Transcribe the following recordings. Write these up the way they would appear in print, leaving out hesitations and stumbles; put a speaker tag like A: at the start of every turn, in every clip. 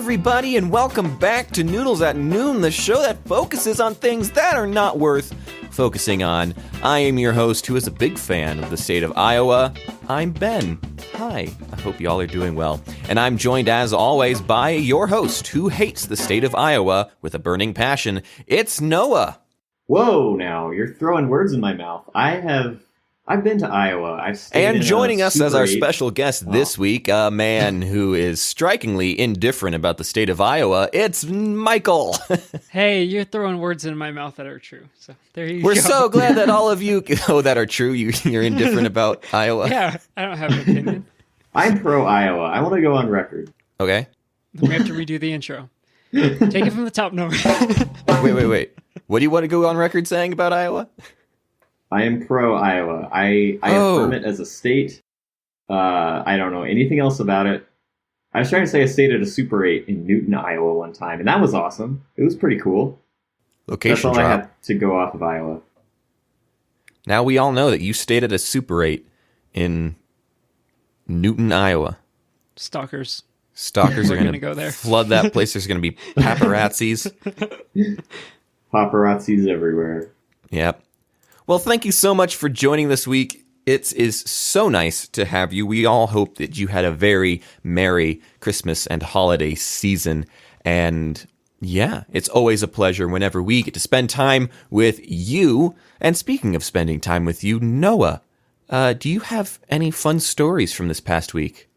A: everybody, and welcome back to Noodles at Noon, the show that focuses on things that are not worth focusing on. I am your host, who is a big fan of the state of Iowa. I'm Ben. Hi, I hope y'all are doing well. And I'm joined, as always, by your host, who hates the state of Iowa with a burning passion. It's Noah.
B: Whoa, now, you're throwing words in my mouth. I've been to Iowa. I've stayed
A: And joining us as our
B: Super 8.
A: special guest this week, a man who is strikingly indifferent about the state of Iowa, it's Michael.
C: Hey, you're throwing words in my mouth that are true. So there you go.
A: We're so glad that all of you that are true, you're indifferent about Iowa.
C: Yeah, I don't have an opinion.
B: I'm pro Iowa. I want to go on record.
A: Okay.
C: We have to redo the intro. Take it from the top, no.
A: Wait. What do you want to go on record saying about Iowa?
B: I am pro Iowa. I affirm it as a state. I don't know anything else about it. I was trying to say I stayed at a Super 8 in Newton, Iowa one time, and that was awesome. It was pretty cool.
A: Location
B: That's all
A: drop.
B: I have to go off of Iowa.
A: Now we all know that you stayed at a Super 8 in Newton, Iowa.
C: Stalkers.
A: Stalkers are
C: We're
A: going
C: gonna go
A: to
C: there.
A: flood that place. There's going to be paparazzis.
B: Paparazzis everywhere.
A: Yep. Well, thank you so much for joining this week. It is so nice to have you. We all hope that you had a very merry Christmas and holiday season. And yeah, it's always a pleasure whenever we get to spend time with you. And speaking of spending time with you, Noah, do you have any fun stories from this past week?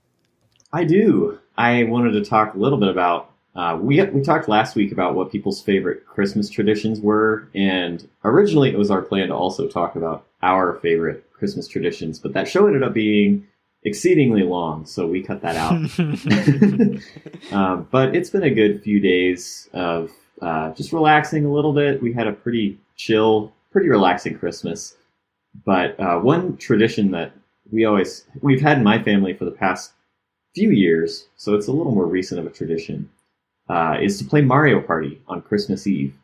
B: I do. I wanted to talk a little bit about we talked last week about what people's favorite Christmas traditions were, and originally it was our plan to also talk about our favorite Christmas traditions, but that show ended up being exceedingly long, so we cut that out. But it's been a good few days of just relaxing a little bit. We had a pretty chill, pretty relaxing Christmas, but one tradition that we've had in my family for the past few years, so it's a little more recent of a tradition, is to play Mario Party on Christmas Eve.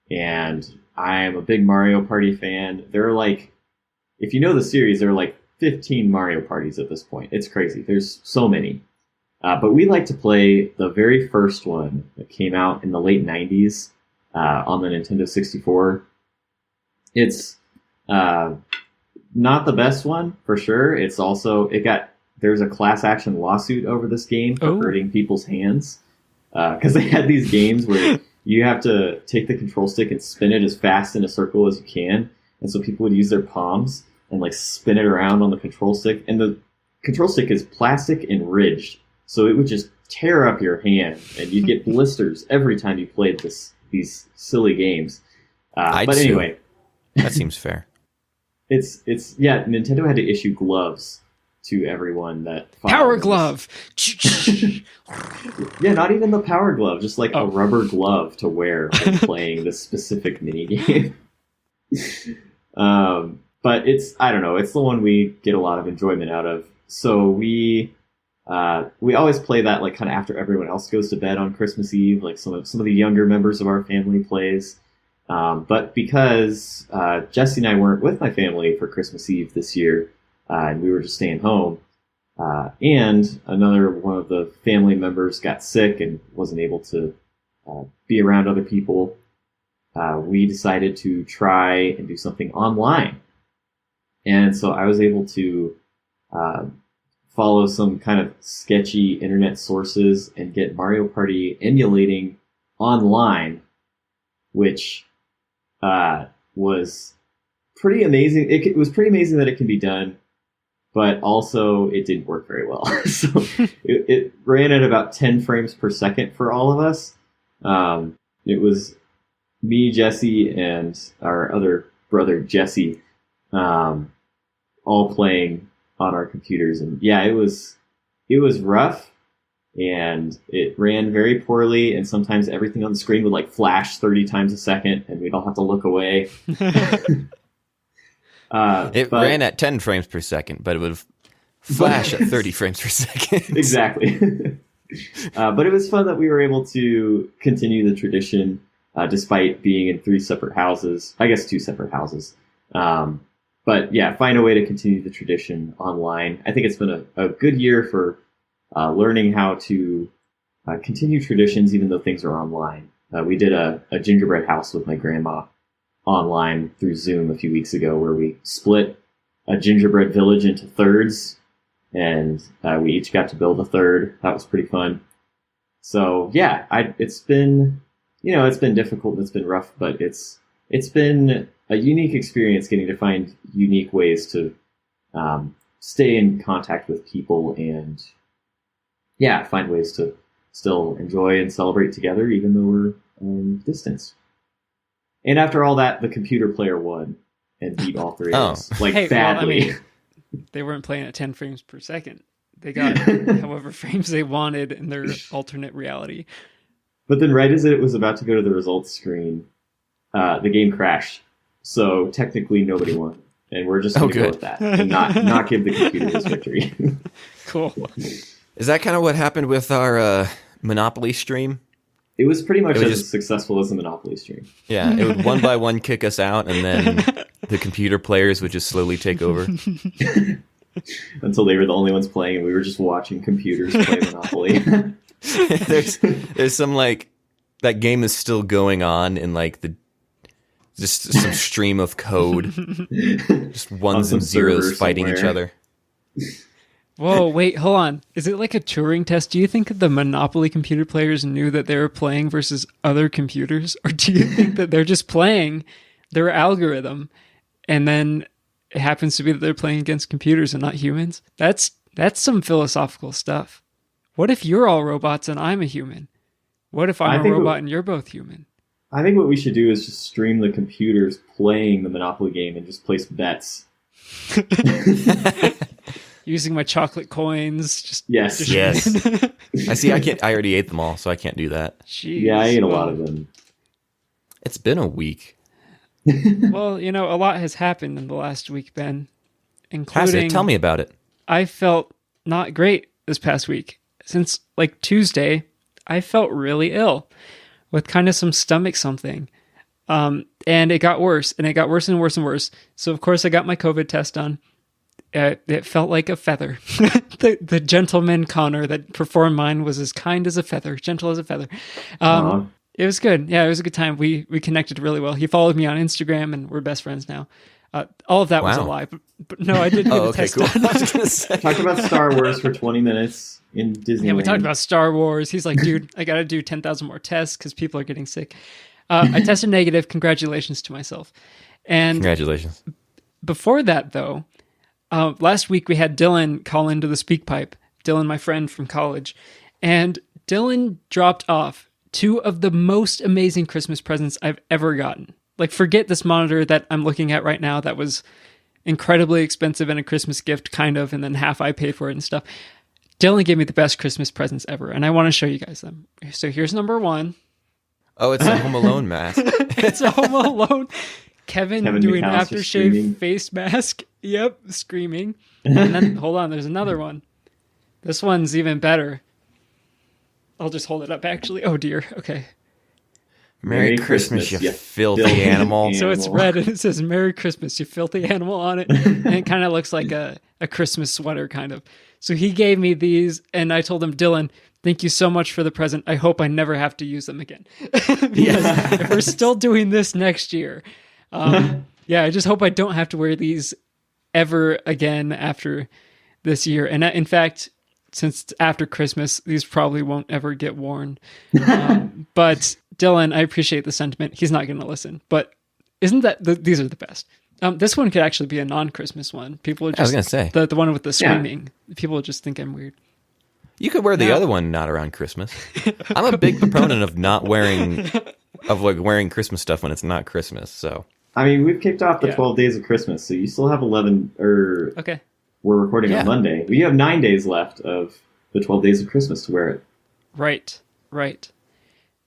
B: And I am a big Mario Party fan. There are like, if you know the series, there are like 15 Mario Parties at this point. It's crazy. There's so many. But we like to play the very first one that came out in the late 90s on the Nintendo 64. It's not the best one, for sure. It's also, there's a class action lawsuit over this game for hurting people's hands. Because they had these games where you have to take the control stick and spin it as fast in a circle as you can. And so people would use their palms and like spin it around on the control stick. And the control stick is plastic and ridged. So it would just tear up your hand and you'd get blisters every time you played these silly games. But anyway.
A: That seems fair.
B: Nintendo had to issue gloves to everyone that
C: Power glove.
B: Yeah, not even the power glove, just like a rubber glove to wear when playing this specific minigame. But I don't know, it's the one we get a lot of enjoyment out of. So we always play that like kind of after everyone else goes to bed on Christmas Eve, like some of the younger members of our family plays. But because Jesse and I weren't with my family for Christmas Eve this year, and we were just staying home, and another one of the family members got sick and wasn't able to be around other people, we decided to try and do something online. And so I was able to follow some kind of sketchy internet sources and get Mario Party emulating online, which was pretty amazing. It was pretty amazing that it can be done, but also it didn't work very well. So it ran at about 10 frames per second for all of us. It was me, Jesse, and our other brother, Jesse, all playing on our computers. And yeah, it was rough, and it ran very poorly, and sometimes everything on the screen would like flash 30 times a second, and we'd all have to look away.
A: It ran at 10 frames per second, but it would flash at 30 frames per second.
B: Exactly. But it was fun that we were able to continue the tradition despite being in two separate houses. But yeah, find a way to continue the tradition online. I think it's been a good year for learning how to continue traditions even though things are online. We did a gingerbread house with my grandma online through Zoom a few weeks ago, where we split a gingerbread village into thirds, and we each got to build a third. That was pretty fun. So yeah, it's been difficult, it's been rough, but it's been a unique experience getting to find unique ways to stay in contact with people and find ways to still enjoy and celebrate together even though we're distanced. And after all that, the computer player won and beat all three of us. Badly.
C: Well, I mean, they weren't playing at 10 frames per second. They got however frames they wanted in their alternate reality.
B: But then right as it was about to go to the results screen, the game crashed. So technically nobody won. And we're just going to go with that and not give the computer this victory.
C: Cool.
A: Is that kind of what happened with our Monopoly stream?
B: It was pretty much as successful as the Monopoly stream.
A: Yeah, it would one by one kick us out, and then the computer players would just slowly take over.
B: Until they were the only ones playing, and we were just watching computers play Monopoly.
A: There's some that game is still going on in just some stream of code, just ones and zeros fighting each other.
C: Whoa, wait, hold on. Is it like a Turing test? Do you think the Monopoly computer players knew that they were playing versus other computers? Or do you think that they're just playing their algorithm and then it happens to be that they're playing against computers and not humans? That's some philosophical stuff. What if you're all robots and I'm a human? What if I'm a robot and you're both human?
B: I think what we should do is just stream the computers playing the Monopoly game and just place bets.
C: Using my chocolate coins.
B: Yes.
A: I see. I already ate them all, so I can't do that.
C: Jeez.
B: Yeah, I ate a lot of them.
A: It's been a week.
C: Well, a lot has happened in the last week, Ben. Including,
A: tell me about it.
C: I felt not great this past week. Since Tuesday, I felt really ill with kind of some stomach something. And it got worse, and it got worse and worse and worse. So, of course, I got my COVID test done. It felt like a feather. The gentleman Connor that performed mine was as kind as a feather, gentle as a feather. It was good. Yeah, it was a good time. We connected really well. He followed me on Instagram, and we're best friends now. All of that was a lie, but no, I did get a test done.
A: I was gonna say.
B: Talked about Star Wars for 20 minutes in Disneyland.
C: Yeah, we talked about Star Wars. He's like, dude, I got to do 10,000 more tests because people are getting sick. I tested negative. Congratulations to myself. And
A: congratulations.
C: Before that, though, last week we had Dylan call into the speak pipe. Dylan, my friend from college. And Dylan dropped off two of the most amazing Christmas presents I've ever gotten. Forget this monitor that I'm looking at right now that was incredibly expensive and a Christmas gift, kind of, and then half I paid for it and stuff. Dylan gave me the best Christmas presents ever, and I want to show you guys them. So here's number one.
A: Oh, it's a Home Alone mask.
C: It's a Home Alone. Kevin doing
B: McAllister
C: aftershave
B: screaming.
C: face mask. Yep, screaming. And then, hold on, there's another one. This one's even better. I'll just hold it up, actually. Oh, dear. Okay.
A: Merry Christmas, you filthy animal.
C: So it's red, and it says, Merry Christmas, you filthy animal on it. And it kind of looks like a Christmas sweater, kind of. So he gave me these, and I told him, Dylan, thank you so much for the present. I hope I never have to use them again. If we're still doing this next year. I just hope I don't have to wear these ever again after this year. And in fact, since it's after Christmas, these probably won't ever get worn. But Dylan, I appreciate the sentiment. He's not going to listen, but isn't that these are the best? This one could actually be a non-Christmas one. People are just,
A: I was going to say
C: the one with the screaming. People just think I'm weird.
A: You could wear the other one not around Christmas. I'm a big proponent of wearing Christmas stuff when it's not Christmas. So
B: I mean, we've kicked off the 12 days of Christmas, so you still have 11.
C: Okay.
B: We're recording on Monday. But you have 9 days left of the 12 days of Christmas to wear it.
C: Right.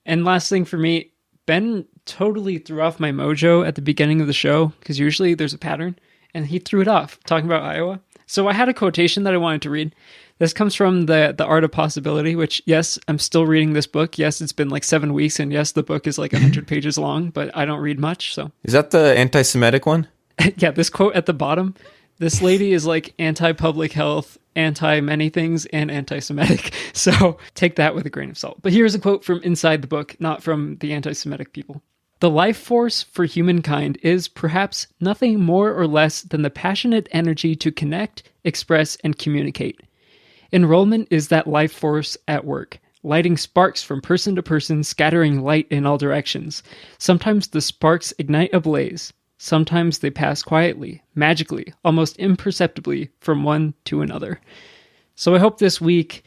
C: And last thing for me, Ben totally threw off my mojo at the beginning of the show, because usually there's a pattern, and he threw it off, talking about Iowa. So I had a quotation that I wanted to read. This comes from the Art of Possibility, which, yes, I'm still reading this book. Yes, it's been 7 weeks, and yes, the book is 100 pages long, but I don't read much, so.
A: Is that the anti-Semitic one?
C: Yeah, this quote at the bottom, This lady is like anti-public health, anti-many things, and anti-Semitic. So take that with a grain of salt. But here's a quote from inside the book, not from the anti-Semitic people. The life force for humankind is perhaps nothing more or less than the passionate energy to connect, express, and communicate. Enrollment is that life force at work, lighting sparks from person to person, scattering light in all directions. Sometimes the sparks ignite a blaze. Sometimes they pass quietly, magically, almost imperceptibly from one to another. So I hope this week,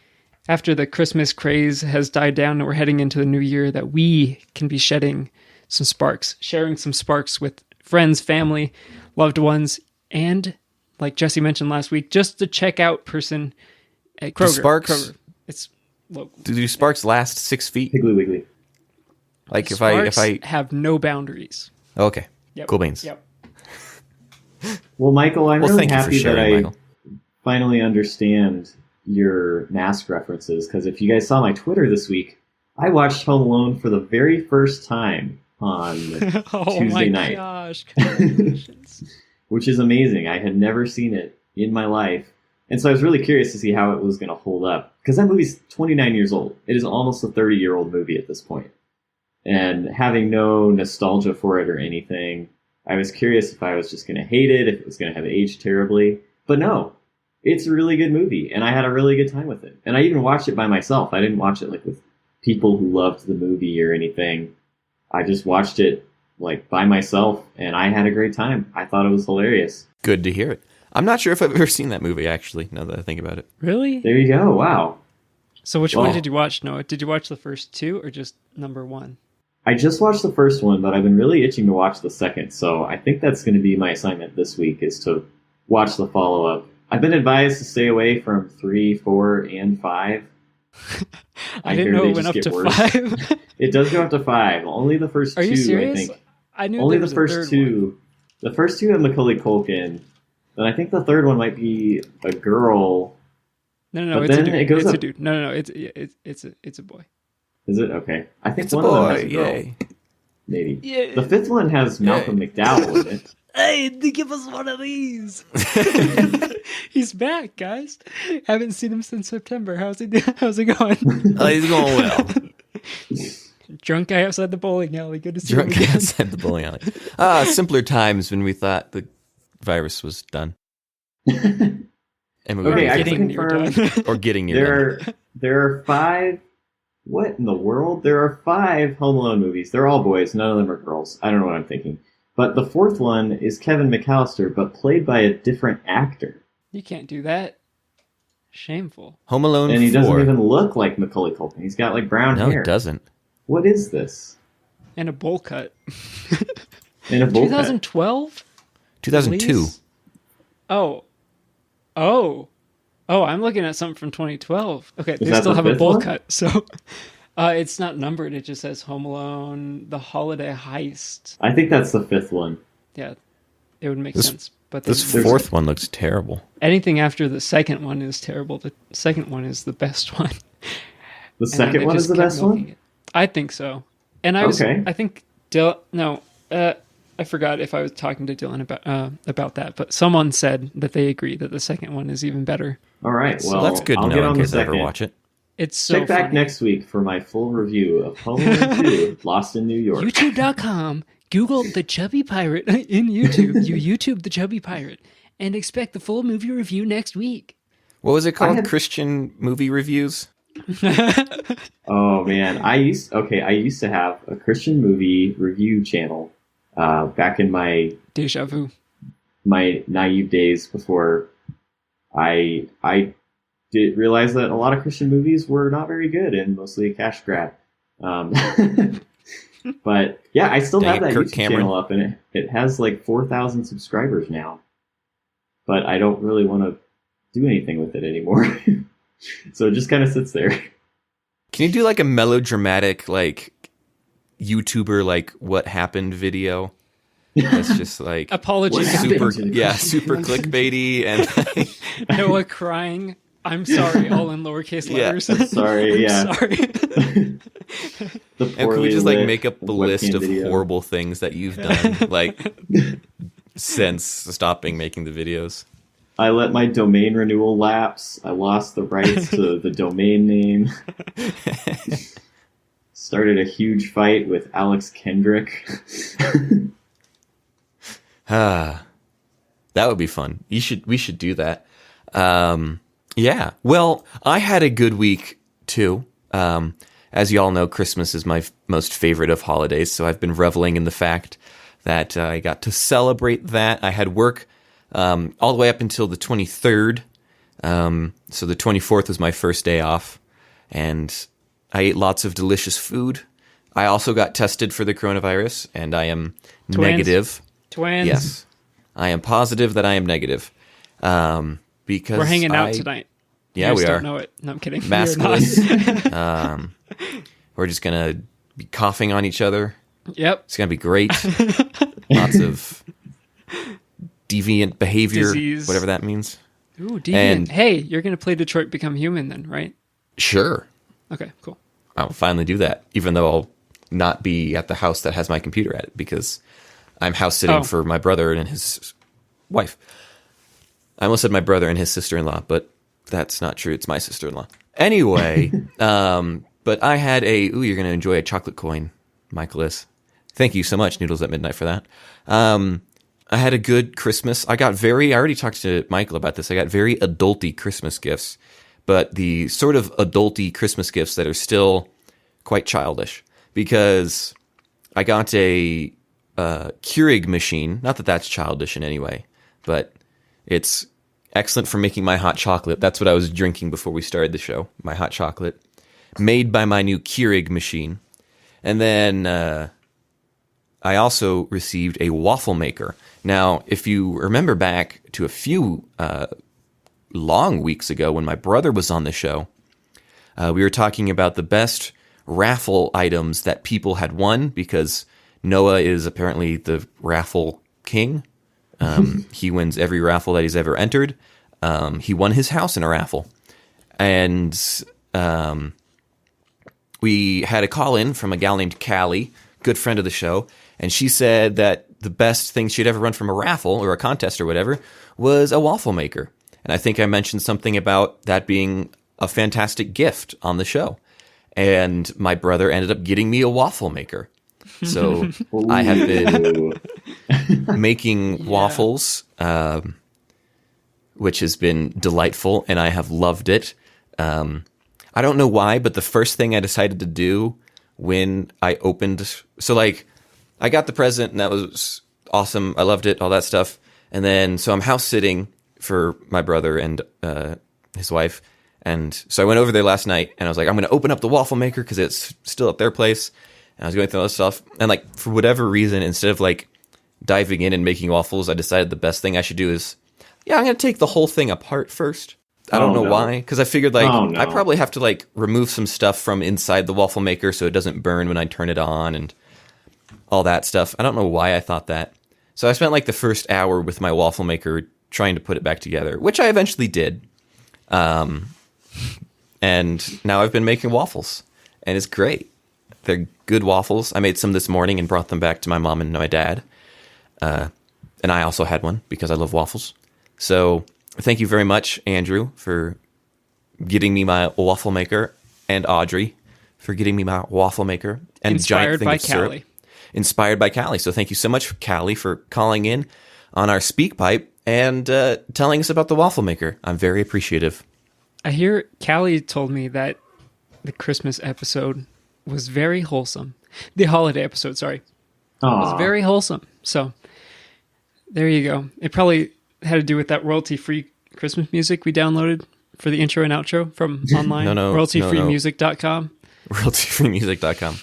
C: after the Christmas craze has died down and we're heading into the new year, that we can be shedding some sparks, sharing some sparks with friends, family, loved ones, and, like Jesse mentioned last week, just the checkout person at Kroger. Kroger. It's local.
A: Do sparks last 6 feet?
B: Piggly Wiggly.
A: Like if
C: Sparks
A: I
C: have no boundaries.
A: okay.
C: Yep.
A: Cool beans.
C: Yep.
B: Well, Michael, I'm really
A: thank you for
B: happy
A: sharing,
B: that I
A: Michael.
B: finally understand your mask references, because if you guys saw my Twitter this week, I watched Home Alone for the very first time on Tuesday night.
C: Gosh.
B: Which is amazing. I had never seen it in my life. And so I was really curious to see how it was going to hold up. Because that movie's 29 years old. It is almost a 30-year-old movie at this point. And having no nostalgia for it or anything, I was curious if I was just going to hate it, if it was going to have aged terribly. But no, it's a really good movie. And I had a really good time with it. And I even watched it by myself. I didn't watch it like with people who loved the movie or anything. I just watched it like by myself, and I had a great time. I thought it was hilarious.
A: Good to hear it. I'm not sure if I've ever seen that movie, actually, now that I think about it.
C: Really?
B: There you go. Wow.
C: So which one did you watch, Noah? Did you watch the first two or just number one?
B: I just watched the first one, but I've been really itching to watch the second, so I think that's going to be my assignment this week, is to watch the follow-up. I've been advised to stay away from 3, 4, and 5.
C: I didn't know it went up to 5.
B: It does go up to 5. Only the first two,
C: Are you serious?
B: I think.
C: I knew
B: Only
C: there was
B: the first
C: a third
B: two.
C: one.
B: The first two have Macaulay Culkin, and I think the third one might be a girl.
C: No,
B: But
C: it's a
B: then
C: dude.
B: it goes
C: It's a
B: up-
C: dude. No, it's a boy.
B: Is it? Okay. I think
A: It's a
B: one of them
A: boy,
B: has a girl.
A: yay.
B: Maybe.
C: Yeah.
B: The fifth one has Malcolm McDowell in it.
C: Hey, give us one of these. He's back, guys. Haven't seen him since September. How's it going?
A: Oh, he's going well.
C: Drunk guy outside the bowling alley. Good to see
A: Drunk
C: him again.
A: outside the bowling alley. Simpler times when we thought the virus was done. And we were
B: Okay, I
C: Getting
B: can
C: near
B: confirm
C: done.
A: or getting near done.
B: there are 5. What in the world? There are 5 Home Alone movies. They're all boys. None of them are girls. I don't know what I'm thinking. But the fourth one is Kevin McAllister, but played by a different actor.
C: You can't do that. Shameful.
A: Home Alone
B: And he
A: 4.
B: doesn't even look like Macaulay Culkin. He's got like brown
A: No,
B: hair.
A: it doesn't.
B: What is this?
C: And a bowl cut.
B: In a bowl cut.
C: 2012?
A: 2002.
C: Release? Oh, I'm looking at something from 2012. Okay, they
B: that
C: still
B: the
C: have a
B: fifth
C: bowl
B: one?
C: cut. So it's not numbered. It just says Home Alone, The Holiday Heist.
B: I think that's the 5th one.
C: Yeah, it would make
A: This-
C: sense. But
A: This
C: there's-
A: fourth one looks terrible.
C: anything after the second one is terrible. The second one is the best one.
B: The
C: And
B: second
C: they
B: one is
C: just
B: the
C: kept
B: best
C: milking
B: one?
C: it. I think so. And I was,
B: Okay.
C: I think, I forgot if I was talking to Dylan about that, but someone said that they agree that the second one is even better.
B: All right. Well,
A: So that's good to
B: I'll
A: know
B: get
A: in
B: on the
A: case I ever
B: second.
A: watch it.
C: It's so
B: Check back
C: funny.
B: next week for my full review of Home Alone 2, Lost in New York.
C: YouTube.com. Google the Chubby Pirate in YouTube. You YouTube the Chubby Pirate and expect the full movie review next week.
A: What was it called?
B: had-
A: Christian movie reviews?
B: Oh man, I used to have a Christian movie review channel back in my
C: Deja vu.
B: naive days before I did realize that a lot of Christian movies were not very good and mostly a cash grab. But yeah, I still
A: Dang
B: have
A: it,
B: that
A: Kirk
B: YouTube
A: Cameron.
B: channel up, and it has like 4,000 subscribers now. But I don't really want to do anything with it anymore, so it just kind of sits there.
A: Can you do like a melodramatic, like, YouTuber, like, what happened video? That's just like
C: Apologies.
B: What
A: super,
B: happened?
A: yeah, super clickbaitty and
C: Noah crying. I'm sorry, all in lowercase
A: Yeah.
C: letters.
B: Sorry,
C: I'm
B: yeah.
C: sorry.
B: The
A: and can we
B: poorly
A: just like
B: lit
A: make up a
B: webcam
A: list of
B: video.
A: horrible things that you've done, like since stopping making the videos?
B: I let my domain renewal lapse. I lost the rights to the domain name. Started a huge fight with Alex Kendrick.
A: That would be fun. We should do that. Yeah. Well, I had a good week too. As you all know, Christmas is my most favorite of holidays, so I've been reveling in the fact that I got to celebrate that. I had work all the way up until the 23rd. So the 24th was my first day off, and I ate lots of delicious food. I also got tested for the coronavirus, and I am negative.
C: Twins.
A: Yes. I am positive that I am negative. Because
C: we're hanging out tonight.
A: Yeah, we are.
C: Don't know it. No, I'm kidding.
A: Maskless. We're just going to be coughing on each other.
C: Yep.
A: It's going to be great. Lots of deviant behavior,
C: Disease.
A: Whatever that means.
C: Ooh, deviant. Hey, you're going to play Detroit Become Human then, right?
A: Sure.
C: Okay, cool.
A: I'll finally do that, even though I'll not be at the house that has my computer at it, because I'm house sitting for my brother and his wife. I almost said my brother and his sister-in-law, but that's not true. It's my sister-in-law. Anyway, but I had you're going to enjoy a chocolate coin, Michaelis. Thank you so much, Noodles at Midnight, for that. I had a good Christmas. I already talked to Michael about this. I got very adulty Christmas gifts, but the sort of adulty Christmas gifts that are still quite childish, because I got a Keurig machine. Not that that's childish in any way, but it's excellent for making my hot chocolate. That's what I was drinking before we started the show. My hot chocolate, made by my new Keurig machine. And then I also received a waffle maker. Now, if you remember back to a few long weeks ago when my brother was on the show, we were talking about the best raffle items that people had won, because Noah is apparently the raffle king. He wins every raffle that he's ever entered. He won his house in a raffle. And we had a call in from a gal named Callie, good friend of the show, and she said that the best thing she'd ever run from a raffle or a contest or whatever was a waffle maker. And I think I mentioned something about that being a fantastic gift on the show. And my brother ended up getting me a waffle maker. So I have been making waffles, which has been delightful, and I have loved it. I don't know why, but the first thing I decided to do when I opened... So, I got the present, and that was awesome. I loved it, all that stuff. And then, so I'm house sitting for my brother and his wife. And so I went over there last night, and I was like, I'm going to open up the waffle maker because it's still at their place. And I was going through all this stuff. And, for whatever reason, instead of, diving in and making waffles, I decided the best thing I should do is, I'm going to take the whole thing apart first. I don't know why, because I figured, I probably have to, remove some stuff from inside the waffle maker so it doesn't burn when I turn it on and all that stuff. I don't know why I thought that. So I spent, the first hour with my waffle maker trying to put it back together, which I eventually did. And now I've been making waffles, and it's great. They're good waffles. I made some this morning and brought them back to my mom and my dad. And I also had one because I love waffles. So thank you very much, Andrew, for getting me my waffle maker, and Audrey for getting me my waffle maker. And
C: Inspired
A: giant thing
C: by
A: of syrup.
C: Callie.
A: Inspired by Callie. So thank you so much, Callie, for calling in on our speak pipe and telling us about the waffle maker. I'm very appreciative.
C: I hear Callie told me that the Christmas episode was very wholesome. The holiday episode, sorry. Was very wholesome. So there you go. It probably had to do with that royalty-free Christmas music we downloaded for the intro and outro from online. royaltyfreemusic.com.
A: royaltyfreemusic.com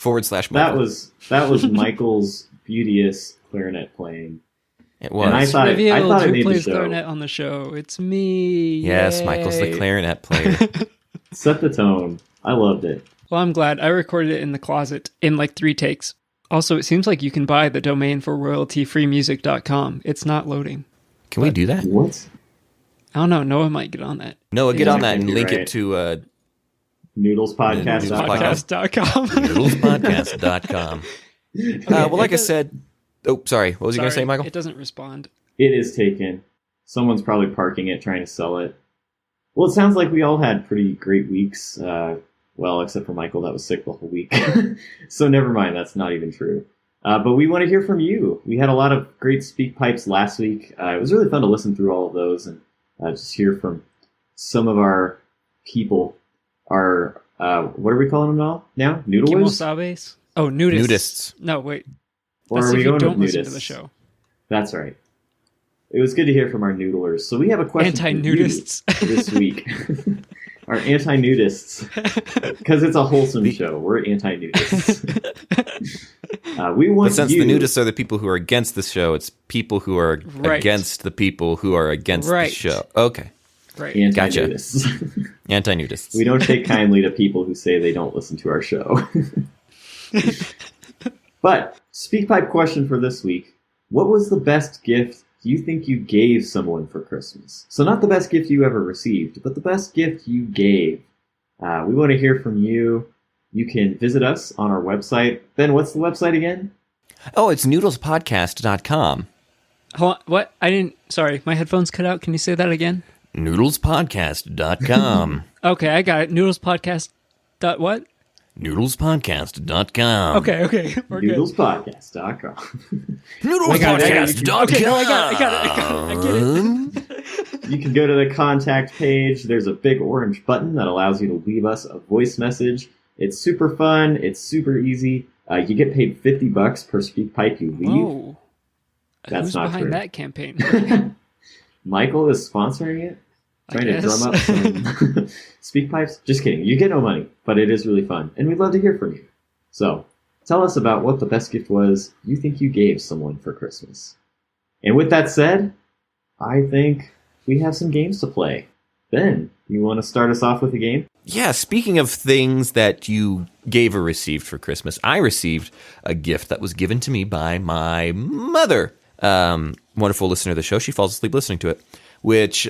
A: /.
B: That was Michael's beauteous clarinet playing.
A: It was.
B: And I thought it
C: who
B: made
C: plays
B: the show.
C: clarinet on the show? It's me.
A: Yes,
C: Yay.
A: Michael's the clarinet player.
B: Set the tone. I loved it.
C: Well, I'm glad. I recorded it in the closet in 3 takes. Also, it seems like you can buy the domain for royaltyfreemusic.com. It's not loading.
A: Can we do that?
B: What?
C: I don't know. Noah might get on that.
A: Noah, get on that and
B: You're
A: link
B: right.
A: it to
B: Noodlespodcast.com.
C: Podcast.com.
A: noodlespodcast.com. Well, like I said... Oh, sorry. What was you going to say, Michael?
C: It doesn't respond.
B: It is taken. Someone's probably parking it, trying to sell it. Well, it sounds like we all had pretty great weeks. Well, except for Michael, that was sick the whole week. So never mind, that's not even true. But we want to hear from you. We had a lot of great speak pipes last week. It was really fun to listen through all of those and just hear from some of our people. Our, what are we calling them now? Noodlers?
C: Kimosabes? Oh, nudists.
A: Nudists.
C: No, wait.
B: Or
C: That's
B: are we
C: if you
B: going
C: don't
B: with
C: listen
B: nudists?
C: to the show.
B: That's right. It was good to hear from our noodlers. So we have a question
C: Anti-nudists.
B: for you this week. Our anti-nudists. Because it's a wholesome show. We're anti-nudists. We want
A: But since
B: you...
A: the nudists are the people who are against the show, it's people who are against the people who are against the show. Okay.
C: Right.
B: Anti-nudists.
A: Anti-nudists.
B: We don't take kindly to people who say they don't listen to our show. But, speak pipe question for this week. What was the best gift you think you gave someone for Christmas? So not the best gift you ever received, but the best gift you gave. We want to hear from you. You can visit us on our website. Ben, what's the website again?
A: Oh, it's noodlespodcast.com.
C: Hold on, what? Sorry, my headphones cut out. Can you say that again?
A: Noodlespodcast.com.
C: Okay, I got it. Noodles podcast. What?
A: Noodlespodcast.com.
C: Okay, we're good.
B: Noodlespodcast.com.
A: Noodlespodcast.com.
C: Okay, no, I got it. I get it.
B: You can go to the contact page. There's a big orange button that allows you to leave us a voice message. It's super fun. It's super easy. You get paid $50 per speak pipe you leave.
C: Whoa.
B: That's
C: Who's
B: not
C: behind
B: true.
C: that campaign?
B: Michael is sponsoring it.
C: I
B: Trying to
C: guess.
B: drum up some speak pipes. Just kidding. You get no money, but it is really fun. And we'd love to hear from you. So, tell us about what the best gift was you think you gave someone for Christmas. And with that said, I think we have some games to play. Ben, you want to start us off with a game?
A: Yeah, speaking of things that you gave or received for Christmas, I received a gift that was given to me by my mother. Wonderful listener of the show. She falls asleep listening to it, which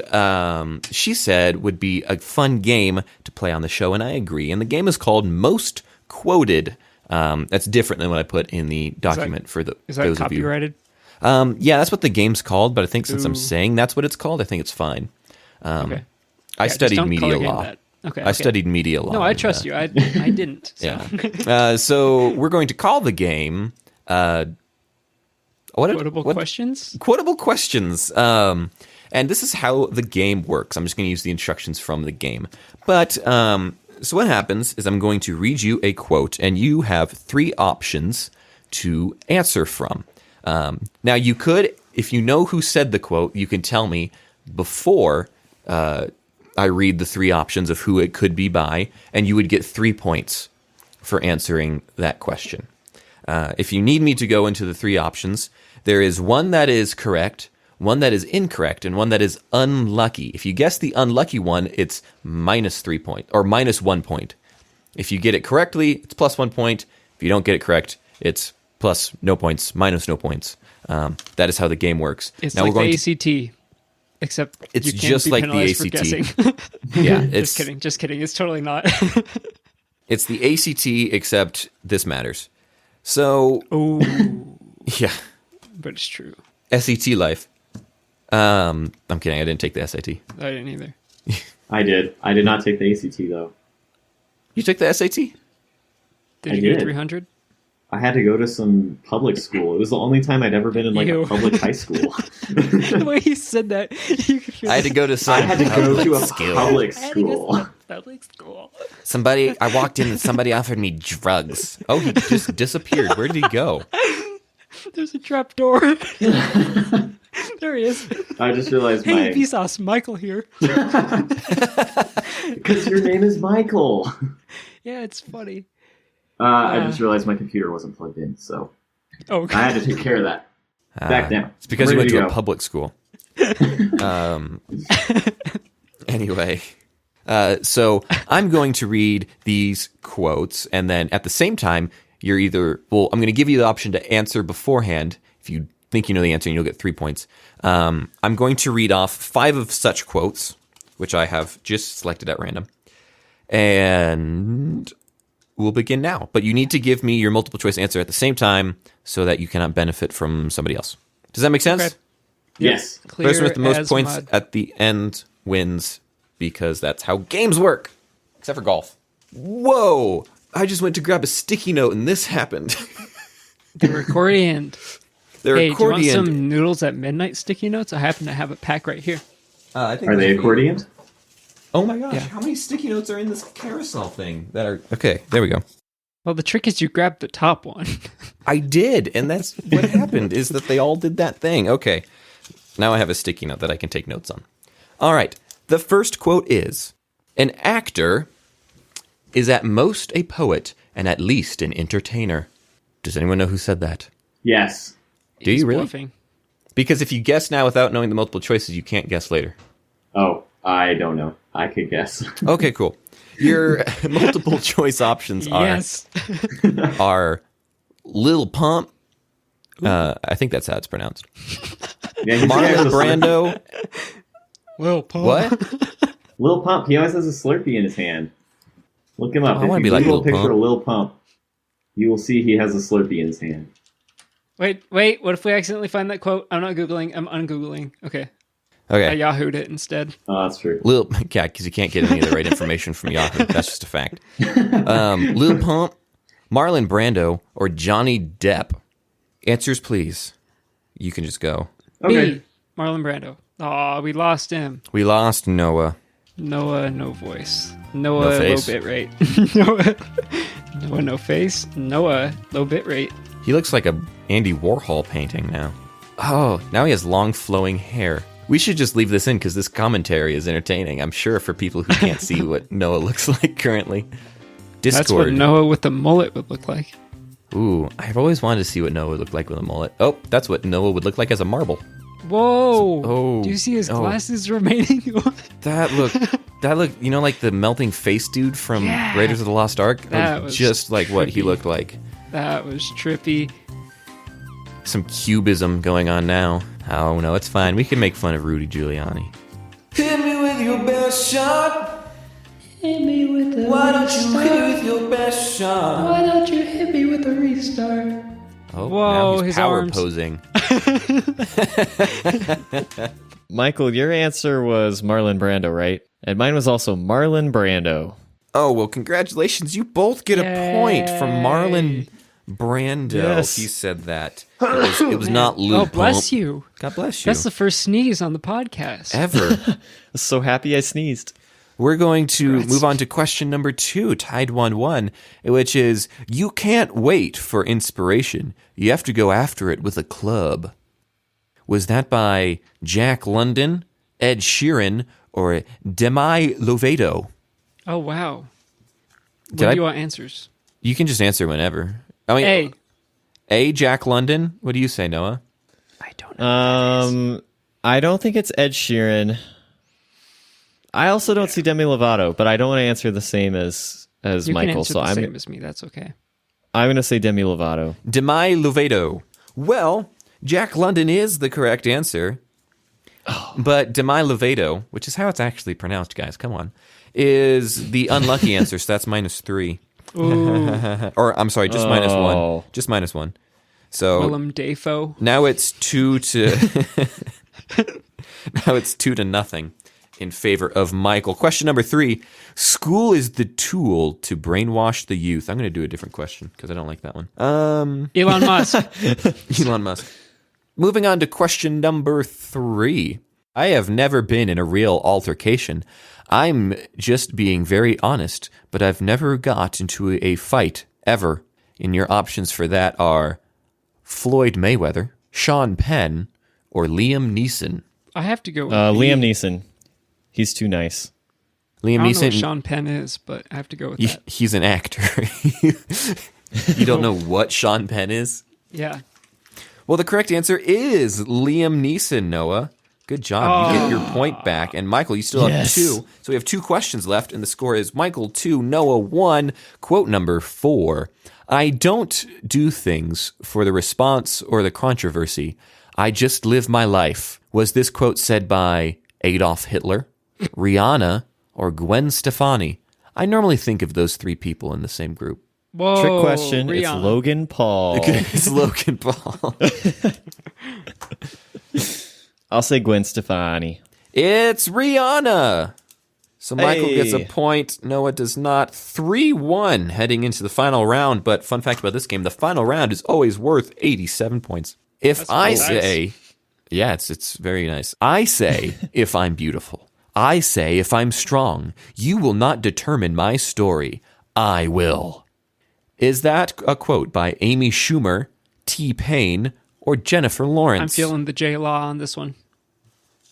A: she said would be a fun game to play on the show, and I agree. And the game is called Most Quoted. That's different than what I put in the document for those
C: Is that
A: of you.
C: copyrighted?
A: Yeah, that's what the game's called, but I think since I'm
C: Ooh.
A: saying that's what it's called, I think it's fine.
C: Okay.
A: I
C: just
A: studied
C: don't
A: media
C: color game
A: law.
C: that. Okay.
A: I studied media law.
C: No, I
A: and,
C: trust you. I didn't. So.
A: Yeah. So we're going to call the game
C: Quotable questions?
A: Quotable Questions. And this is how the game works. I'm just going to use the instructions from the game. But so what happens is I'm going to read you a quote, and you have 3 options to answer from. Now, you could, if you know who said the quote, you can tell me before I read the 3 options of who it could be by, and you would get 3 points for answering that question. If you need me to go into the 3 options, there is one that is correct, one that is incorrect, and one that is unlucky. If you guess the unlucky one, it's minus 3 points, or minus 1 point. If you get it correctly, it's plus 1 point. If you don't get it correct, it's plus no points, minus no points. That is how the game works.
C: It's
A: now
C: like
A: we're going
C: the ACT, except
A: It's
C: you can't
A: just
C: be
A: like the
C: penalized for
A: ACT.
C: guessing.
A: Yeah, it's
C: Just kidding. It's totally not.
A: It's the ACT, except this matters. So,
C: Oh,
A: yeah,
C: but it's true.
A: SET life. I'm kidding. I didn't take the SAT.
C: I didn't either.
B: I did. I did not take the ACT, though.
A: You took the SAT?
C: Did
B: I
C: you get
B: did.
C: 300?
B: I had to go to some public school. It was the only time I'd ever been in
C: Ew.
B: a public high school.
C: The way he said that, you could hear
A: I had to go to some
B: I had to go to a
A: school.
B: public
C: I had to go
B: school.
C: to public school.
A: I walked in and somebody offered me drugs. Oh, he just disappeared. Where did he go?
C: There's a trap door. There he is.
B: I just realized
C: Hey, Vsauce, Michael here.
B: because your name is Michael.
C: Yeah, it's funny.
B: I just realized my computer wasn't plugged in, so
C: Oh,
B: I had to take care of that. Back down.
A: It's because
B: I'm
A: you went
B: ready
A: to
B: go.
A: a public school. Anyway, so I'm going to read these quotes, and then at the same time, I'm going to give you the option to answer beforehand. If you think you know the answer, and you'll get 3 points. I'm going to read off 5 of such quotes, which I have just selected at random. And we'll begin now. But you need to give me your multiple choice answer at the same time so that you cannot benefit from somebody else. Does that make sense?
C: Okay.
B: Yes.
C: Clear
A: Person with the most
C: as
A: points
C: mud.
A: at the end wins because that's how games work. Except for golf. Whoa! I just went to grab a sticky note and this happened.
C: The accordion.
A: The
C: Hey, do you want
A: accordion.
C: some noodles at midnight sticky notes? I happen to have a pack right here.
A: I think
B: Are they accordioned?
A: Oh my gosh,
C: Yeah.
A: how many sticky notes are in this carousel thing that are... Okay, there we go.
C: Well, the trick is you grab the top one.
A: I did, and that's what happened, is that they all did that thing. Okay, now I have a sticky note that I can take notes on. All right, the first quote is, an actor is at most a poet and at least an entertainer. Does anyone know who said that?
B: Yes.
A: Do
C: He's
A: you really?
C: bluffing.
A: Because if you guess now without knowing the multiple choices, you can't guess later.
B: Oh, I don't know. I could guess.
A: Okay, cool. Your multiple choice options
C: Yes.
A: are Lil Pump. I think that's how it's pronounced.
B: Yeah, he's
A: Marlon
B: a
A: Brando.
C: Well, Paul.
A: What?
B: Lil Pump. He always has a Slurpee in his hand. Look him up.
A: I
B: If
A: wanna
B: you
A: be like
B: Google
A: Lil
B: a picture
A: Pump.
B: of Lil Pump, you will see he has a Slurpee in his hand.
C: Wait. What if we accidentally find that quote? I'm not Googling. I'm ungoogling. Okay. I
A: Okay.
C: Yahoo'd it instead.
B: Oh, that's true.
A: Lil, yeah, because you can't get any of the right information from Yahoo. That's just a fact. Lil Pump, Marlon Brando, or Johnny Depp? Answers, please. You can just go.
B: Okay.
C: B. Marlon Brando. Oh, we lost him.
A: We lost Noah.
C: Noah, no voice. Noah, low
A: face.
C: bit rate. Noah, no face. Noah, low bit rate.
A: He looks like a Andy Warhol painting now. Oh, now he has long flowing hair. We should just leave this in because this commentary is entertaining. I'm sure for people who can't see what Noah looks like currently. Discord.
C: That's what Noah with the mullet would look like.
A: Ooh, I've always wanted to see what Noah would look like with a mullet. Oh, that's what Noah would look like as a marble.
C: Whoa!
A: Oh,
C: Do you see his
A: oh.
C: glasses remaining?
A: That look, you know, like the melting face dude from
C: Yeah.
A: Raiders of the Lost Ark?
C: That was
A: just like what he
C: trippy.
A: looked like.
C: That was trippy.
A: Some cubism going on now. Oh, no, it's fine. We can make fun of Rudy Giuliani. Hit me with your best shot.
C: Hit me with the
A: Why don't you hit me with your best shot?
C: Why don't you hit me with a restart?
A: Oh,
C: Whoa,
A: now he's
C: his
A: power
C: arms.
A: posing.
D: Michael, your answer was Marlon Brando, right? And mine was also Marlon Brando.
A: Oh, well, congratulations. You both get a point from Marlon Brando.
D: Yes.
A: He said that. It was not Lil
C: Oh, bless
A: Pump.
C: you.
A: God bless you.
C: That's the first sneeze on the podcast.
A: Ever.
D: I was so happy I sneezed.
A: We're going to move on to question number 2, tied 1-1, which is, you can't wait for inspiration. You have to go after it with a club. Was that by Jack London, Ed Sheeran, or Demi Lovato?
C: Oh, wow.
A: Did
C: When
A: I-
C: do you want answers?
A: You can just answer whenever. I mean, A, Jack London. What do you say, Noah?
C: I don't know.
D: I don't think it's Ed Sheeran. I also don't see Demi Lovato, but I don't want to answer the same as
C: You can
D: Michael,
C: answer
D: so
C: the
D: I'm
C: same as me. That's okay.
D: going to say Demi Lovato.
A: Demi Lovato. Well, Jack London is the correct answer. But Demi Lovato, which is how it's actually pronounced, guys, come on, is the unlucky answer, so that's -3.
C: Ooh,
A: Or, I'm sorry, just -1.
D: Oh.
A: Just -1. So
C: Willem Dafoe.
A: now it's 2 to... now it's 2-0 in favor of Michael. Question number 3. School is the tool to brainwash the youth. I'm going to do a different question because I don't like that one.
C: Elon Musk.
A: Elon Musk. Moving on to question number 3. I have never been in a real altercation. I'm just being very honest, but I've never got into a fight, ever. And your options for that are Floyd Mayweather, Sean Penn, or Liam Neeson.
C: I have to go with
D: Liam
C: B.
D: Neeson. He's too nice.
A: Liam
C: I don't know what
A: Neeson,
C: Sean Penn is, but I have to go with that.
A: he's an actor. You don't know what Sean Penn is?
C: Yeah.
A: Well, the correct answer is Liam Neeson, Noah. Good job. You get your point back. And Michael, you still have
D: Yes.
A: 2. So we have 2 questions left, and the score is Michael 2, Noah 1. Quote number 4. I don't do things for the response or the controversy. I just live my life. Was this quote said by Adolf Hitler, Rihanna, or Gwen Stefani? I normally think of those 3 people in the same group.
C: Whoa.
D: Trick question. It's
C: Rihanna.
D: Logan Paul.
A: It's Logan Paul.
D: I'll say Gwen Stefani.
A: It's Rihanna. So Michael
D: Hey.
A: gets a point. Noah does not. 3-1 heading into the final round. But fun fact about this game, the final round is always worth 87 points. If
C: That's
A: I
C: nice.
A: say, yeah, it's very nice. I say if I'm beautiful. I say if I'm strong. You will not determine my story. I will. Is that a quote by Amy Schumer, T-Pain, or Jennifer Lawrence?
C: I'm feeling the J Law on this one.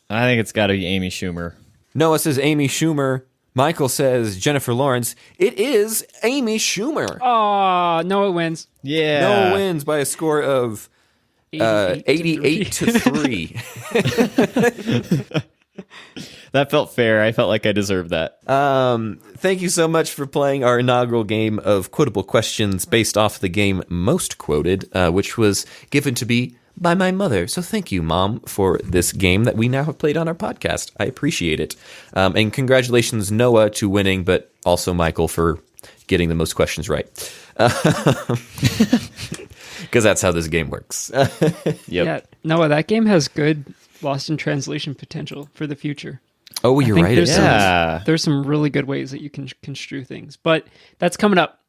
D: I think it's got to be Amy Schumer.
A: Noah says Amy Schumer. Michael says Jennifer Lawrence. It is Amy Schumer.
C: Oh, Noah wins.
D: Yeah.
A: Noah wins by a score of 88 to 3.
D: That felt fair. I felt like I deserved that.
A: Thank you so much for playing our inaugural game of Quotable Questions based off the game Most Quoted, which was given to me by my mother. So thank you, Mom, for this game that we now have played on our podcast. I appreciate it. And congratulations, Noah, to winning, but also Michael for getting the most questions right. Because that's how this game works.
D: Yep.
C: Yeah, Noah, that game has good lost in translation potential for the future.
A: Oh, you're
C: think
A: right.
C: there's
A: it
C: some-
A: does.
D: Yeah.
C: There's some really good ways that you can construe things, but that's coming up.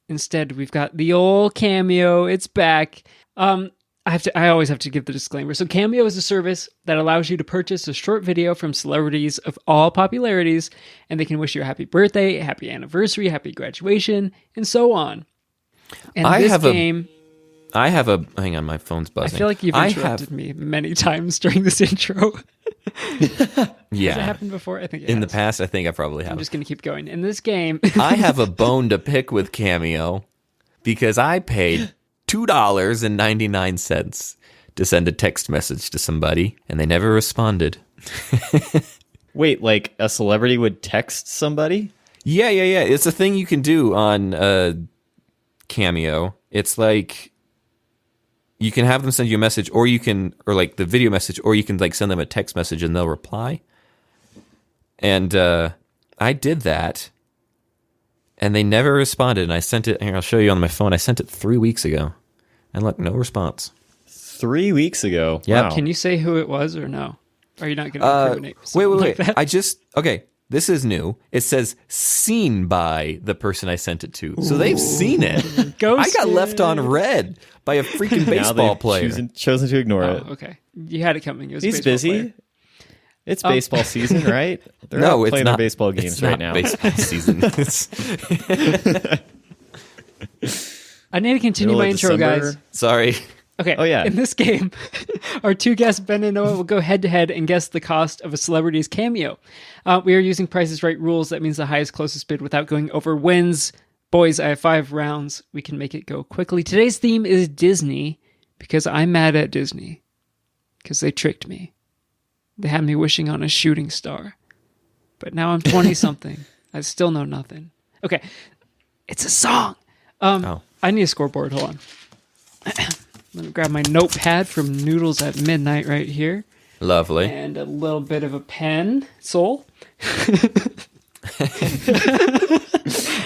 C: Instead, we've got the old Cameo. It's back. I always have to give the disclaimer. So Cameo is a service that allows you to purchase a short video from celebrities of all popularities, and they can wish you a happy birthday, happy anniversary, happy graduation, and so on. And
A: I
C: this
A: have a-
C: game,
A: Hang on, my phone's buzzing.
C: I feel like you've interrupted me many times during this intro.
A: Yeah.
C: Has it happened before? I think it
A: In the
C: has.
A: past, I think I probably have.
C: I'm just going to keep going. In this game,
A: I have a bone to pick with Cameo because I paid $2.99 to send a text message to somebody, and they never responded.
D: Wait, like a celebrity would text somebody?
A: Yeah. It's a thing you can do on Cameo. It's like you can have them send you a message, or like the video message, or you can like send them a text message and they'll reply. And I did that, and they never responded. And I sent it. Here, I'll show you on my phone. I sent it 3 weeks ago, and look, no response.
D: 3 weeks ago.
A: Yep.
D: Wow.
C: can you say who it was or no? Are you not going to incriminate
A: Wait.
C: someone like that?
A: Okay. This is new. It says seen by the person I sent it to, so they've seen it. I
C: Ghosted.
A: got left on red by a freaking
D: Now
A: baseball
D: they've
A: player.
D: chosen to ignore
C: Oh,
D: it.
C: okay. You had it coming. It was a
D: He's
C: baseball
D: busy.
C: player.
D: It's baseball season, right? They're
A: No,
D: not
A: it's
D: playing
A: not.
D: their baseball
A: It's
D: games
A: not
D: right now.
A: Baseball season.
C: I need to continue
D: Middle
C: my
D: of
C: intro,
D: December.
C: guys.
A: Sorry.
C: Okay.
D: Oh, yeah.
C: In this game, our two guests, Ben and Noah, will go head to head and guess the cost of a celebrity's cameo. We are using Price is Right rules. That means the highest, closest bid without going over wins. Boys, I have 5 rounds. We can make it go quickly. Today's theme is Disney because I'm mad at Disney because they tricked me. They had me wishing on a shooting star. But now I'm 20-something. I still know nothing. Okay. It's a song.
A: Oh.
C: I need a scoreboard. Hold on. Let me grab my notepad from Noodles at Midnight right here.
A: Lovely.
C: And a little bit of a pen. Soul.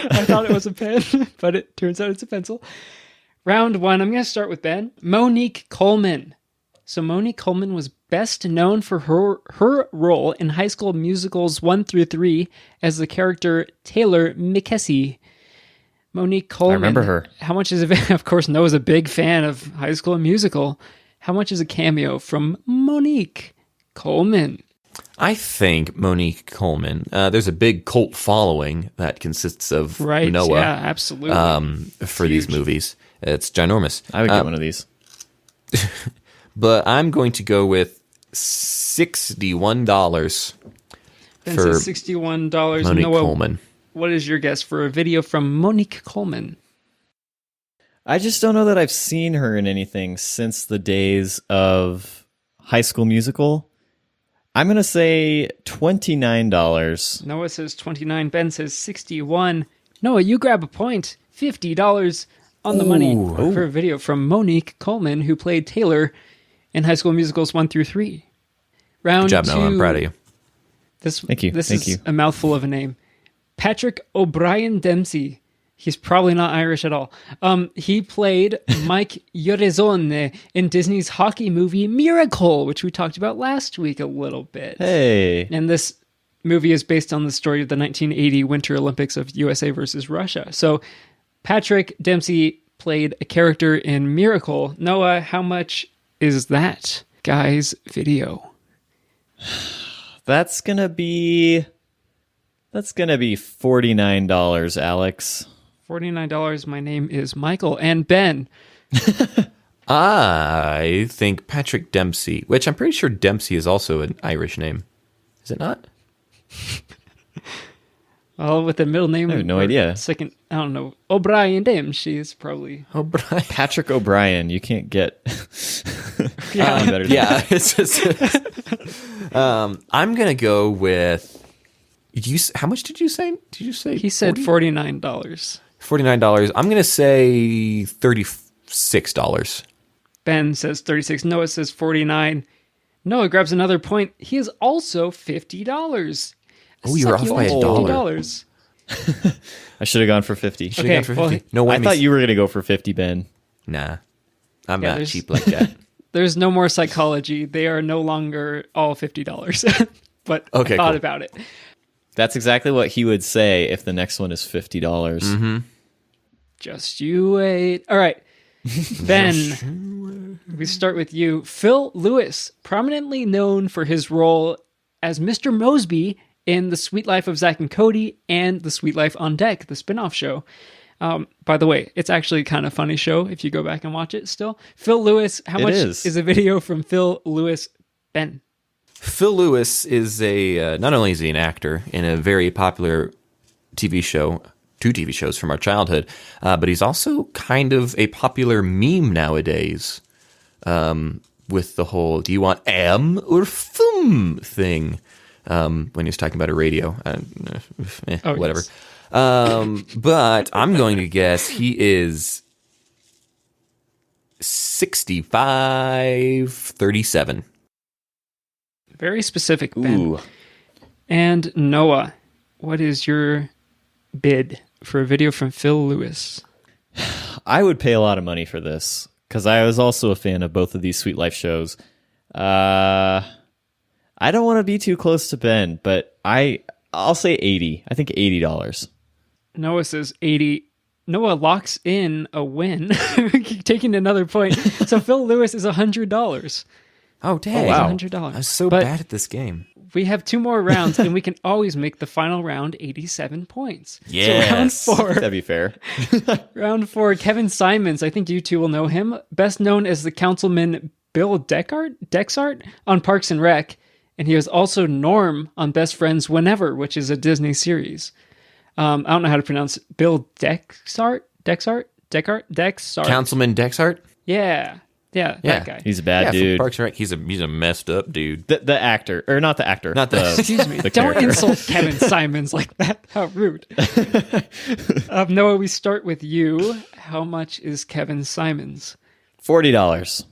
C: I thought it was a pen, but it turns out it's a pencil. Round 1. I'm going to start with Ben. Monique Coleman. So Monique Coleman was best known for her role in High School Musicals 1 through 3 as the character Taylor McKessie. Monique Coleman.
D: I remember her.
C: How much is it? Of course, Noah's a big fan of High School Musical. How much is a cameo from Monique Coleman?
A: I think Monique Coleman. There's a big cult following that consists of
C: Right.
A: Noah.
C: Yeah, absolutely.
A: For these movies. It's ginormous.
D: I would get one of these.
A: But I'm going to go with $61
C: Ben
A: for
C: says $61.
A: Monique
C: Noah,
A: Coleman.
C: what is your guess for a video from Monique Coleman?
D: I just don't know that I've seen her in anything since the days of High School Musical. I'm going to say $29.
C: Noah says 29. Ben says 61. Noah, you grab a point. $50 on the money for a video from Monique Coleman, who played Taylor in High School Musicals 1 through 3. Round
A: Good job,
C: 2.
A: Noah. I'm proud of you.
C: This,
D: Thank you.
C: This
D: Thank
C: is
D: you.
C: a mouthful of a name. Patrick O'Brien Dempsey. He's probably not Irish at all. He played Mike Yorezone in Disney's hockey movie Miracle, which we talked about last week a little bit.
D: Hey.
C: And this movie is based on the story of the 1980 Winter Olympics of USA versus Russia. So Patrick Dempsey played a character in Miracle. Noah, how much is that guy's video?
D: That's gonna be $49, Alex.
C: $49. My name is Michael. And Ben.
A: I think Patrick Dempsey, which I'm pretty sure Dempsey is also an Irish name. Is it not?
C: Well, with the middle name.
D: I have no idea.
C: Second, I don't know. O'Brien Dempsey is probably.
A: O'Brien.
D: Patrick O'Brien. You can't get
C: Yeah.
D: better than
A: Yeah. It's just, I'm going to go with. How much did you say? Did you say?
C: He said $49.
A: $49. I'm going to say $36.
C: Ben says 36. Noah says 49. Noah grabs another point. He is also $50.
A: Oh, you were off by
C: $50.
D: I should have gone for 50.
A: Should've gone for 50. No
D: I
A: whammies.
D: thought you were going to go for 50, Ben.
A: Nah. I'm
C: Yeah,
A: not
C: there's-
A: cheap like that.
C: There's no more psychology. They are no longer all $50. But
A: Okay,
C: I thought
A: cool.
C: about it.
D: That's exactly what he would say if the next one is $50.
A: Mm-hmm.
C: Just you wait. All right. Ben, we start with you. Phil Lewis, prominently known for his role as Mr. Mosby in The Sweet Life of Zack and Cody and The Sweet Life on Deck, the spin-off show. By the way, it's actually kind of a funny show if you go back and watch it still. Phil Lewis, how much is a video from Phil Lewis? Ben.
A: Phil Lewis is not only is he an actor in a very popular TV show, 2 TV shows from our childhood, but he's also kind of a popular meme nowadays with the whole "do you want am or fum" thing when he's talking about a radio. Whatever.
C: Yes.
A: But I'm going to guess he is 65.37.
C: Very specific, Ben.
D: Ooh.
C: And Noah, what is your bid for a video from Phil Lewis?
D: I would pay a lot of money for this because I was also a fan of both of these Sweet Life shows. I don't want to be too close to Ben, but I'll say 80. I think $80.
C: Noah says 80. Noah locks in a win, taking another point. So Phil Lewis is $100.
A: Oh, dang.
D: wow.
C: $100.
A: I'm so
C: But
A: bad at this game.
C: we have 2 more rounds, and we can always make the final round 87 points.
A: Yes.
C: So round 4.
D: That'd be fair.
C: Round 4, Kevin Simons. I think you 2 will know him. Best known as the Councilman Bill Dexart on Parks and Rec. And he was also Norm on Best Friends Whenever, which is a Disney series. I don't know how to pronounce it. Bill Dexart?
A: Councilman Dexart?
C: Yeah, that guy.
D: He's a bad
A: From
D: dude.
A: Parks and Rec. He's a messed up dude.
D: The actor, or not the actor.
A: Not the-
C: Excuse me.
D: the
C: Don't
D: character.
C: insult Kevin Simons like that. How rude. Noah, we start with you. How much is Kevin Simons?
D: $40.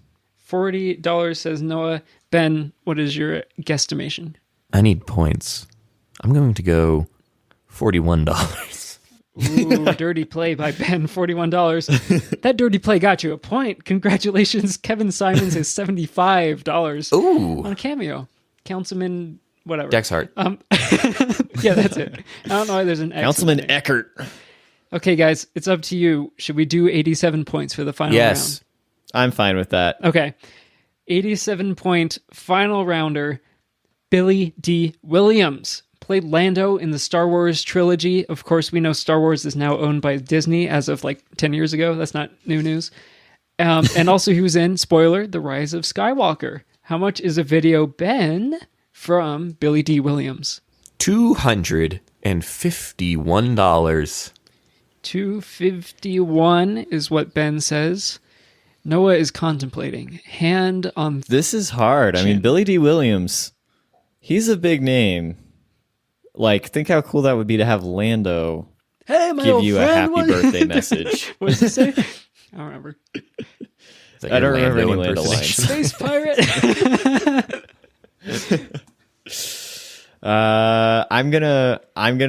C: $40 says Noah. Ben, what is your guesstimation?
A: I need points. I'm going to go $41.
C: Ooh, dirty play by Ben, $41. That dirty play got you a point. Congratulations. Kevin Simons is $75
A: Ooh.
C: on Cameo. Councilman, whatever.
A: Dexart.
C: Yeah, that's it. I don't know why there's an X.
D: Councilman
C: in there.
D: Eckert.
C: Okay, guys, it's up to you. Should we do 87 points for the final
A: Yes.
D: I'm fine with that.
C: round? Okay. 87-point final rounder, Billy D. Williams. Played Lando in the Star Wars trilogy. Of course, we know Star Wars is now owned by Disney as of like 10 years ago. That's not new news. And also he was in, spoiler, The Rise of Skywalker. How much is a video, Ben, from Billy D. Williams?
A: $251.
C: $251 is what Ben says. Noah is contemplating. Hand on...
D: This is hard. I mean, Billy D. Williams, he's a big name. Like, think how cool that would be to have Lando
C: Hey, my
D: give
C: old
D: you a
C: friend,
D: happy
C: what-
D: birthday message.
C: What does it say? I don't remember.
A: Is that
D: I
A: your
D: don't remember any
A: Lando
D: Lando
A: impersonation?
C: Space pirate.
D: I'm gonna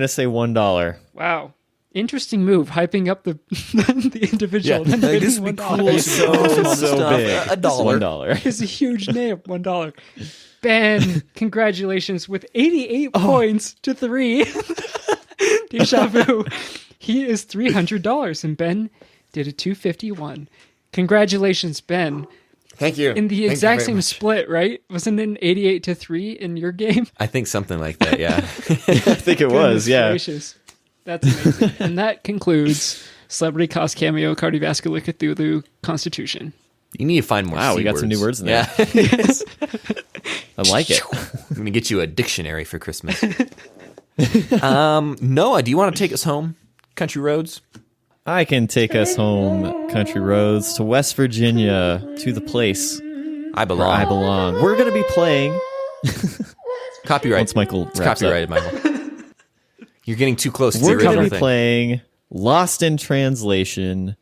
D: say $1.
C: Wow. Interesting move, hyping up the the individual.
A: Yeah,
C: And
A: like,
C: then
A: this would be
C: $1.
A: cool.
D: So big.
A: $1.
C: It's a huge name. $1. Ben, congratulations with 88 points to 3. Deja vu. He is $300, and Ben did a 251. Congratulations, Ben.
A: Thank you.
C: In the
A: Thank you
C: exact
A: very
C: same
A: much.
C: split, right? Wasn't it an 88 to 3 in your game?
A: I think something like that, yeah.
D: I think it was,
C: Goodness
D: yeah.
C: gracious. That's amazing. And that concludes Celebrity Cost Cameo Cardiovascular Cthulhu Constitution.
A: You need to find more
D: Wow,
A: C
D: we got some new words in there.
A: Yeah.
D: I like it.
A: I'm going to get you a dictionary for Christmas. Noah, do you want to take us home? Country roads?
D: I can take us home country roads to West Virginia, to the place
A: I
D: where
A: belong.
D: I belong. We're going to be playing...
A: Copyright.
D: Once Michael
A: It's
D: wraps
A: copyrighted, Michael. You're getting too close to the
D: We're going
A: original
D: to be
A: thing.
D: playing Lost in Translation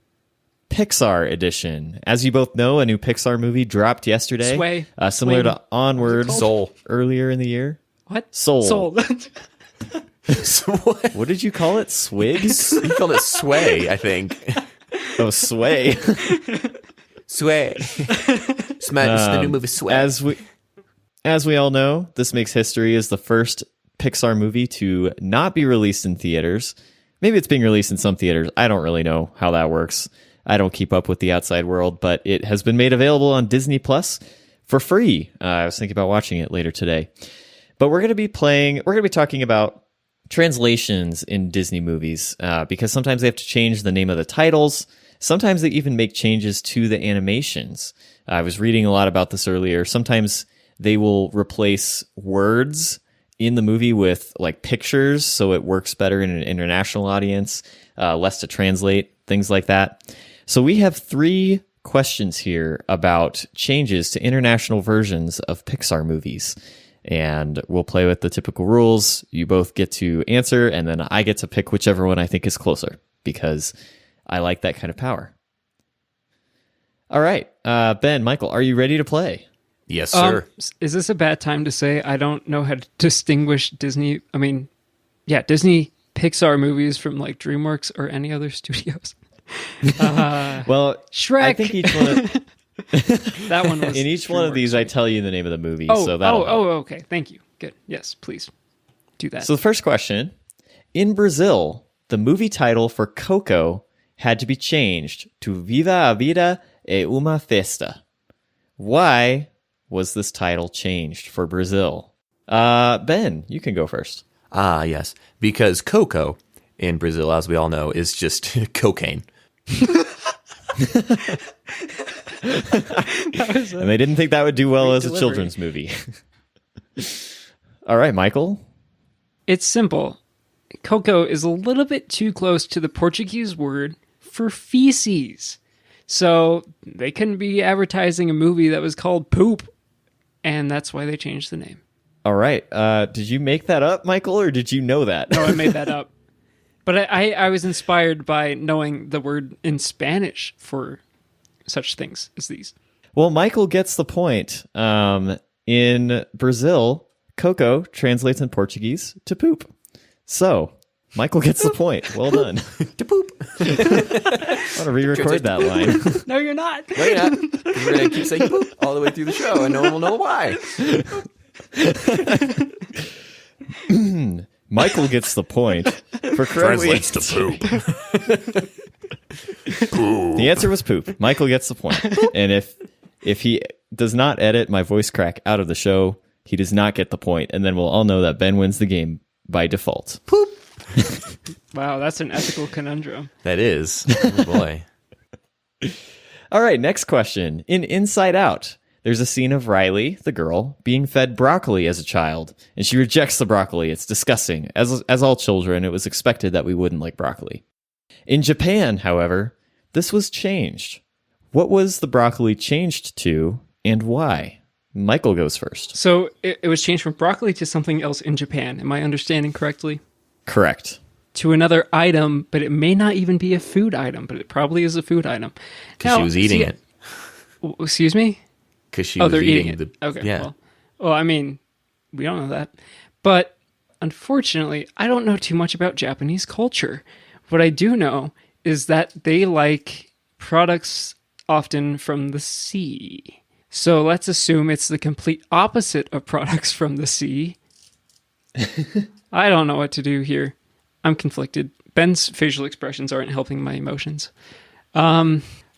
D: Pixar Edition. As you both know, a new Pixar movie dropped yesterday.
C: Sway.
D: Similar
C: Sway.
D: to Onward.
C: What's it
A: Soul.
D: Earlier in the year.
C: What?
D: Soul.
C: Soul.
A: What?
D: What did you call it? Swigs?
A: You called it sway, I think.
D: Oh, sway.
A: Sway. It's the new movie Sway.
D: As we all know, This Makes History is the first Pixar movie to not be released in theaters. Maybe it's being released in some theaters. I don't really know how that works. I don't keep up with the outside world, but it has been made available on Disney Plus for free. I was thinking about watching it later today. But we're going to be talking about translations in Disney movies, because sometimes they have to change the name of the titles. Sometimes they even make changes to the animations. I was reading a lot about this earlier. Sometimes they will replace words in the movie with like pictures, so it works better in an international audience, less to translate, things like that. So we have 3 questions here about changes to international versions of Pixar movies. And we'll play with the typical rules. You both get to answer, and then I get to pick whichever one I think is closer, because I like that kind of power. All right. Ben, Michael, are you ready to play?
A: Yes, sir.
C: Is this a bad time to say I don't know how to distinguish Disney Pixar movies from like DreamWorks or any other studios?
D: Well,
C: Shrek.
D: I think each one
C: That one was
D: in each one of
C: DreamWorks.
D: these I tell you the name of the movie,
C: Oh,
D: so that'll help.
C: okay. Thank you. Good. Yes, please do that.
D: So the first question, in Brazil, the movie title for Coco had to be changed to Viva a Vida é uma Festa. Why was this title changed for Brazil? Ben, you can go first.
A: Ah, yes. Because cocoa in Brazil, as we all know, is just cocaine.
D: And they didn't think that would do well
C: Great
D: as a
C: delivery.
D: children's movie. All right, Michael.
C: It's simple. Coco is a little bit too close to the Portuguese word for feces. So they couldn't be advertising a movie that was called Poop. And that's why they changed the name.
D: All right. Did you make that up, Michael, or did you know that?
C: No, I made that up. But I was inspired by knowing the word in Spanish for such things as these.
D: Well, Michael gets the point. In Brazil, Coco translates in Portuguese to poop. So, Michael gets the point. Well done.
A: To poop.
D: I want to re-record that line.
C: No, you're not.
A: No, you're not. 'Cause we're going to keep saying poop all the way through the show, and no one will know why.
D: Michael gets the point for correctly.
A: Translates to poop.
D: The answer was poop. Michael gets the point. And if he does not edit my voice crack out of the show, he does not get the point, and then we'll all know that Ben wins the game by default.
A: Poop.
C: Wow, that's an ethical conundrum.
A: That is. Oh, boy.
D: All right, next question. In Inside Out, there's a scene of Riley, the girl, being fed broccoli as a child, and she rejects the broccoli. It's disgusting. As all children, it was expected that we wouldn't like broccoli. In Japan, however, this was changed. What was the broccoli changed to, and why? Michael goes first.
C: So it was changed from broccoli to something else in Japan. Am I understanding correctly?
D: Correct.
C: To another item, but it may not even be a food item, but it probably is a food item.
A: Because she was eating it.
C: Excuse me?
A: Because she was
C: they're
A: eating
C: it.
A: the...
C: Okay.
A: Yeah.
C: Well, I mean, we don't know that. But unfortunately, I don't know too much about Japanese culture. What I do know is that they like products often from the sea. So let's assume it's the complete opposite of products from the sea. I don't know what to do here. I'm conflicted. Ben's facial expressions aren't helping my emotions.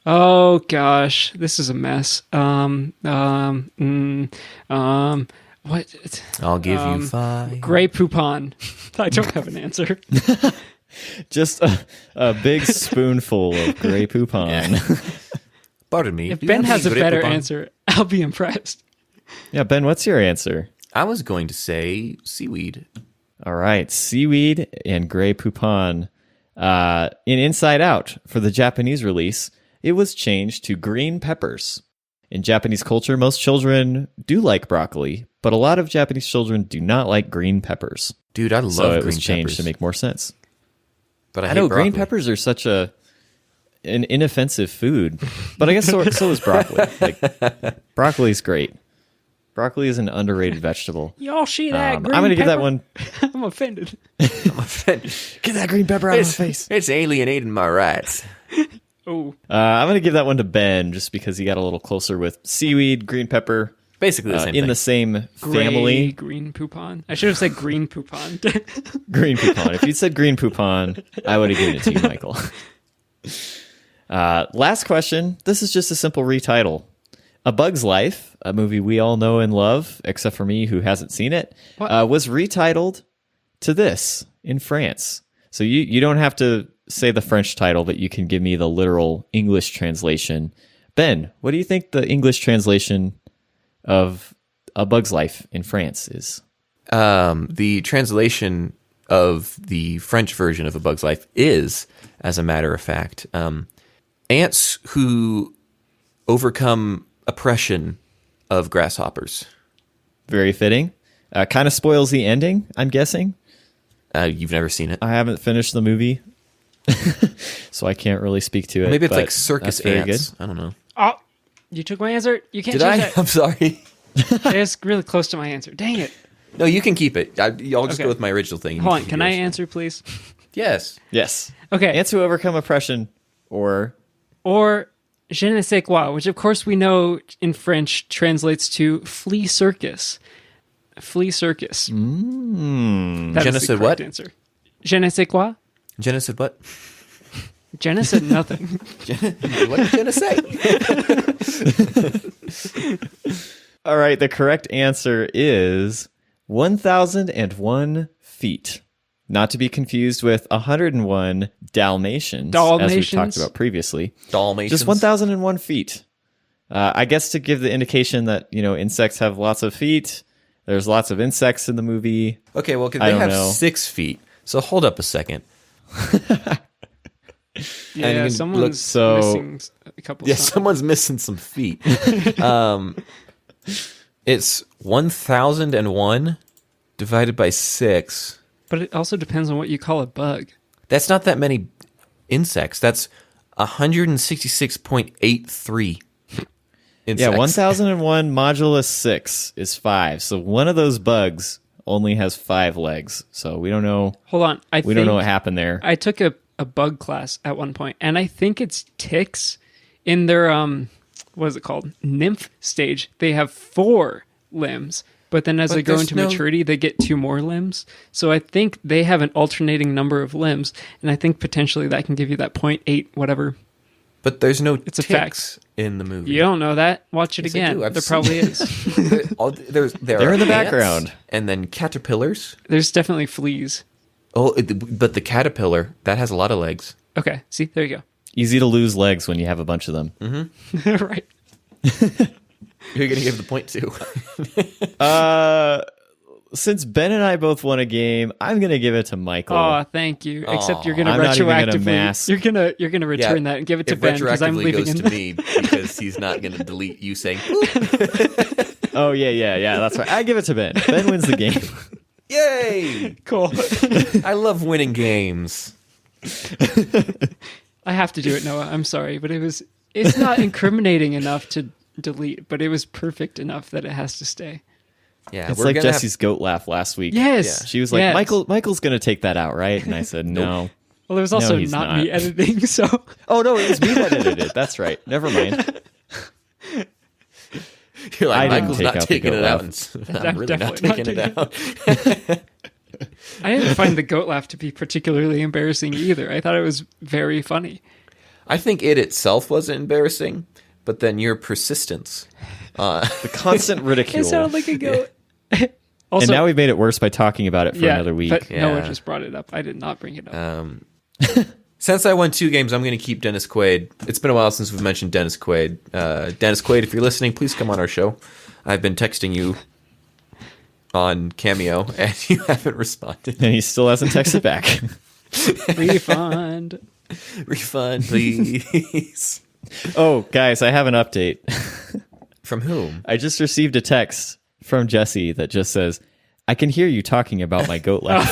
C: Oh gosh, this is a mess. What?
A: I'll give you 5.
C: Grey Poupon. I don't have an answer.
D: Just a big spoonful of Grey Poupon.
A: Pardon me.
C: If
A: do you
C: Ben
A: have
C: has a
A: any
C: better
A: Grey Poupon?
C: answer, I'll be impressed.
D: Yeah, Ben, what's your answer?
A: I was going to say seaweed.
D: All right, seaweed and Grey Poupon. In Inside Out, for the Japanese release, it was changed to green peppers. In Japanese culture, most children do like broccoli, but a lot of Japanese children do not like green peppers.
A: Dude, I love
D: So it
A: green
D: was changed
A: peppers.
D: to make more sense.
A: But I
D: know
A: hate
D: green
A: broccoli.
D: peppers are such an inoffensive food, but I guess so is broccoli. Like, broccoli's great. Broccoli is an underrated vegetable.
C: Y'all see that?
D: I'm going to give that one.
C: I'm offended.
D: Get that green pepper out of my face.
A: It's alienating my rights.
C: Oh,
D: I'm going to give that one to Ben just because he got a little closer with seaweed, green pepper,
A: Basically the same
D: in
A: thing.
D: the same
C: gray
D: family.
C: green Poupon. I should have said green Poupon.
D: Green Poupon. If you'd said green Poupon, I would have given it to you, Michael. Last question. This is just a simple retitle. A Bug's Life, a movie we all know and love, except for me who hasn't seen it,
C: What?
D: was retitled to this in France. So you don't have to say the French title, but you can give me the literal English translation. Ben, what do you think the English translation of A Bug's Life in France is?
A: The translation of the French version of A Bug's Life is, as a matter of fact, ants who overcome oppression of grasshoppers.
D: Very fitting. Kind of spoils the ending, I'm guessing.
A: You've never seen it.
D: I haven't finished the movie, so I can't really speak to it.
A: Maybe it's
D: but
A: like circus
D: that's very
A: ants.
D: good.
A: I don't know.
C: Oh, you took my answer. You can't
A: Did
C: change
A: I?
C: that.
A: I'm sorry.
C: It's really close to my answer. Dang it.
A: No, you can keep it. I'll just
C: Okay.
A: go with my original thing.
C: Hold on. Can I answer, please?
A: Yes.
D: Yes.
C: Okay.
D: Ants who overcome oppression, or
C: Or je ne sais quoi, which of course we know in French translates to flea circus. Flea circus. That
A: Je
C: is
A: ne
C: the
A: sais
C: correct
A: what?
C: answer. Je ne sais quoi?
A: Jenna said what?
C: Jenna said nothing.
A: What did Jenna say?
D: all right. The correct answer is 1,001 feet. Not to be confused with 101 Dalmatians, as we talked
C: Dalmatians?
D: about previously.
A: Dalmatians.
D: Just 1,001 feet. I guess to give the indication that, insects have lots of feet. There's lots of insects in the movie.
A: Okay, well, 'cause
D: I
A: they
D: don't
A: have
D: know.
A: 6 feet. So hold up a second.
C: Yeah,
A: you
C: someone's
D: so-
C: missing a couple.
A: Yeah,
C: of
A: someone's missing some feet. It's 1,001 divided by 6.
C: But it also depends on what you call a bug.
A: That's not that many insects. That's 166.83 insects.
D: Yeah, 1,001 modulus 6 is 5. So one of those bugs only has 5 legs. So we don't know.
C: Hold on.
D: We don't know what happened there.
C: I took a bug class at one point, and I think it's ticks in their what is it called? Nymph stage. They have 4 limbs, but then as
A: But
C: they grow
A: there's
C: into
A: no-
C: maturity, they get 2 more limbs. So I think they have an alternating number of limbs, and I think potentially that can give you that 0.8 whatever.
A: But there's no
C: It's a
A: ticks in the movie.
C: You don't know that? Watch it
A: Yes, I
C: again.
A: do. I've
C: There
A: seen
C: probably
A: it.
C: is.
A: They're
D: They're in the
A: ants,
D: background.
A: And then caterpillars.
C: There's definitely fleas.
A: Oh, but the caterpillar, that has a lot of legs.
C: Okay, see, there you
D: Easy to lose legs when you have a bunch of them.
C: go. Right.
A: Who are you going to give the point to?
D: Since Ben and I both won a game, I'm going to give it to Michael.
C: Oh, thank you. Except you're gonna
D: I'm not even gonna
C: retroactively
D: mask.
C: you're gonna return that and give it to
A: It
C: Ben because I'm
A: retroactively
C: leaving
A: goes
C: in
A: to me because he's not going to delete you saying, "Boop."
D: Oh, yeah. That's right. I give it to Ben. Ben wins the game.
A: Yay!
C: Cool.
A: I love winning games.
C: I have to do it, Noah. I'm sorry, but it's not incriminating enough to delete, but it was perfect enough that it has to stay.
A: Yeah,
D: It's
A: we're
D: like
A: gonna
D: Jesse's goat laugh last week.
C: Yes.
D: She was like,
C: yes.
D: Michael's going to take that out, right? And I said, no.
C: Well, it was also
D: he's
C: not
D: not.
C: me editing, so
D: Oh no, it was me that edited it. That's right. Never mind.
A: You're like,
D: I didn't
A: Michael's
D: take
A: not
D: out the
A: taking
D: goat
A: it out.
D: laugh.
A: And I'm really not
C: Definitely
A: taking
C: not
A: it out.
C: I didn't find the goat laugh to be particularly embarrassing either. I thought it was very funny.
A: I think it itself wasn't embarrassing, but then your persistence.
D: The constant ridicule.
C: It sounded like a goat. Also,
D: And now we've made it worse by talking about it for
C: yeah,
D: another week.
C: but Noah
A: Yeah.
C: just brought it up. I did not bring it up.
A: Since I won 2 games, I'm going to keep Dennis Quaid. It's been a while since we've mentioned Dennis Quaid. Dennis Quaid, if you're listening, please come on our show. I've been texting you on Cameo, and you haven't responded.
D: And he still hasn't texted back.
C: Refund.
A: Refund, please.
D: Oh, guys, I have an update.
A: From whom?
D: I just received a text from Jesse that just says, I can hear you talking about my goat laugh.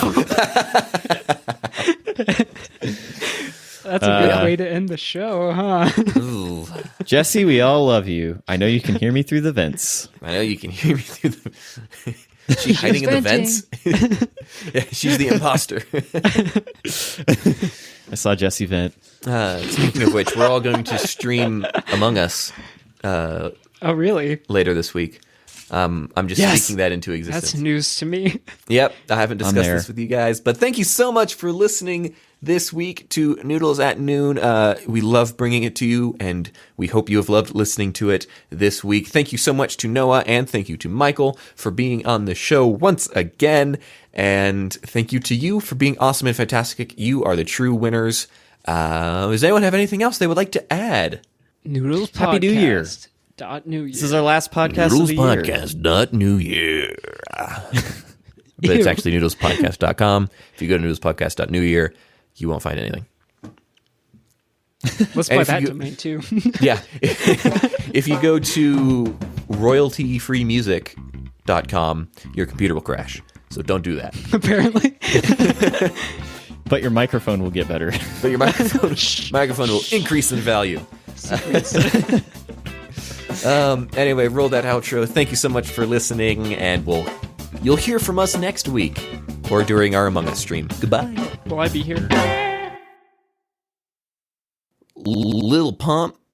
C: That's a good way to end the show, huh?
A: Ooh,
D: Jesse, we all love you. I know you can hear me through the vents.
A: I know you can hear me through the... Is she hiding in the vents? Yeah, she's the imposter.
D: I saw Jesse vent.
A: Speaking of which, we're all going to stream Among Us
C: Oh, really?
A: later this week. I'm just
D: Yes!
A: speaking that into existence.
C: That's news to me.
A: Yep, I haven't discussed
D: there.
A: this with you guys, but thank you so much for listening this week to Noodles at Noon. We love bringing it to you, and we hope you have loved listening to it this week. Thank you so much to Noah, and thank you to Michael for being on the show once again, and thank you to you for being awesome and fantastic. You are the true winners. Does anyone have anything else they would like to add?
C: Noodles Podcast.
D: Happy New Year.
C: Dot New Year.
D: This is our last podcast of the year.
A: Podcast, New Year. But it's actually noodlespodcast.com. If you go to noodlespodcast.newyear, you won't find anything.
C: Let's
A: And
C: buy
A: if
C: that
A: you-
C: domain too.
A: Yeah. If you go to royaltyfreemusic.com, your computer will crash. So don't do that.
C: Apparently.
D: But your microphone will get better.
A: But your microphone will increase in value. Anyway, roll that outro. Thank you so much for listening, and you'll hear from us next week or during our Among Us stream. Goodbye.
C: Will I be here?
A: Little Pump